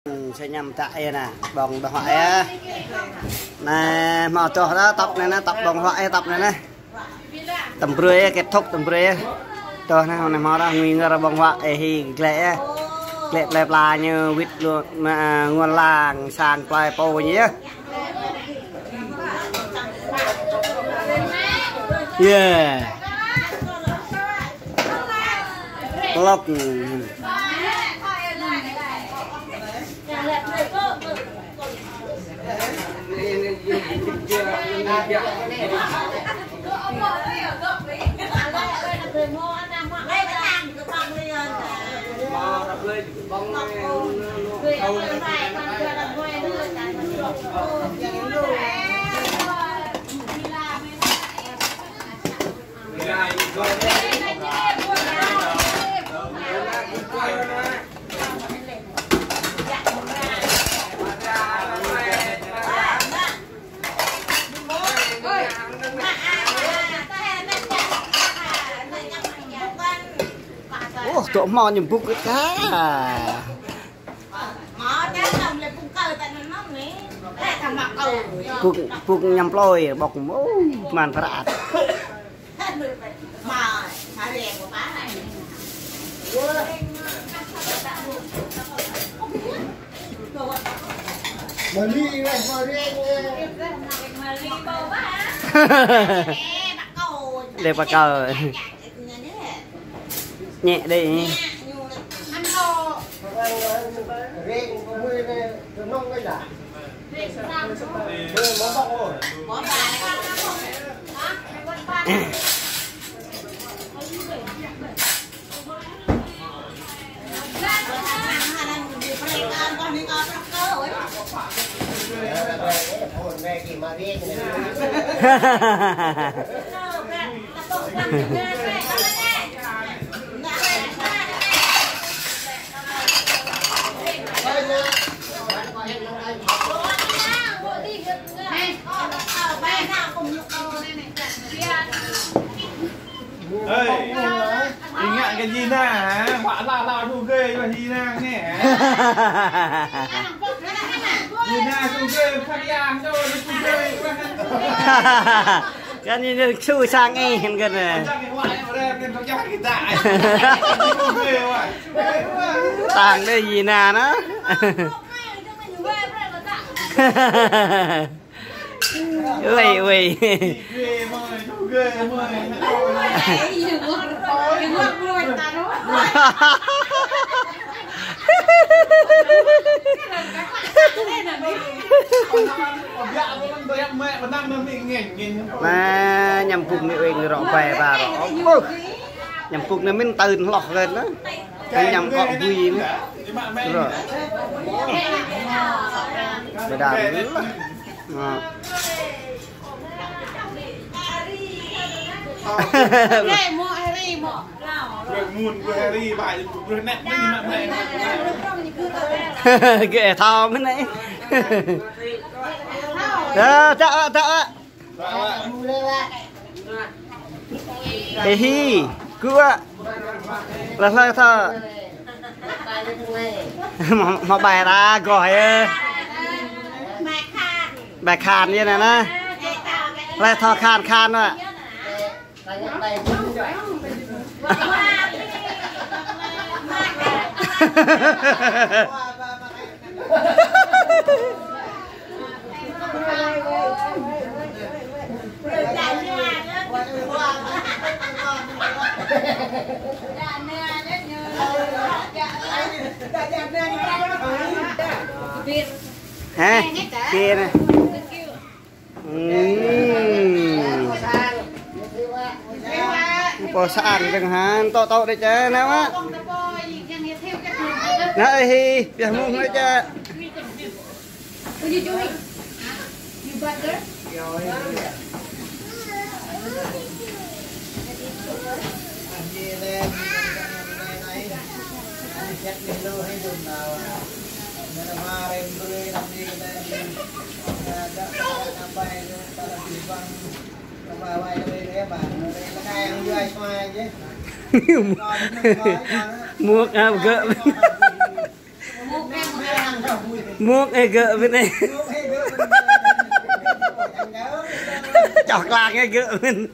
sẽ nhầm tại nè bồng thoại á nè mà cho đó tập này nè tập bồng thoại tập này nè tầm rưỡi kết thúc tầm rưỡi cho này mà đó nguyên ra bồng thoại thì lẹ lẹ là như vịt luôn mà nguồn làng sàn play po nhé yeah lộc tụi mò nhầm bút cái cá bút nhầm lôi bọc màn phạt để bà cờ nhẹ đi ý ngại cái gì nè họa là thu ghê mà gì nè nghe gì nè thu ghê phát giang cho thu ghê cái như su sang nghe hình gần này tàng đây gì nè nó ui ui mà nhầm phục nữ rõ về và rõ nhầm phục này mìnhตื่lọt lên đó nhầm cọ vui nữa rồi để đào ghê thò mới nãy đó chợ hi cưa là thơ mà bài ra gọi bài khàn như này nè là thò khàn rồi hả kia này bò sạn chẳng hạn to đấy chứ nào á nãy hi giờ mua đấy chứ mua gỡ muộn ấy gỡ bên này chọc lạc cái gỡ bên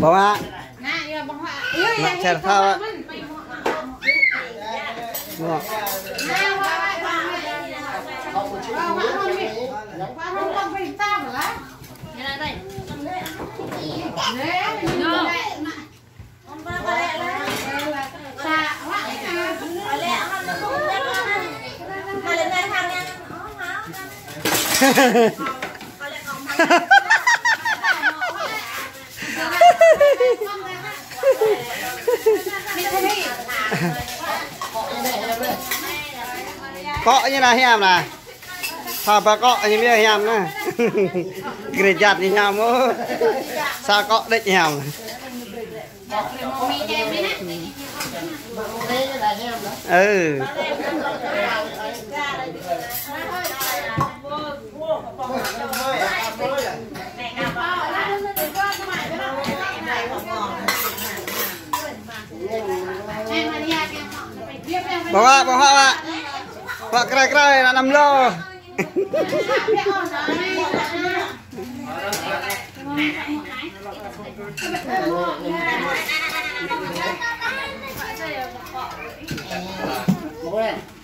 bông ạ nặng chèn thao ạ cọ như là hèm nè sao bà cọ như bây giờ hèm nè cái giặt như hèm mơ sao cọ định hèm ừ bawa pak kera-kera nak 6 lô Boleh.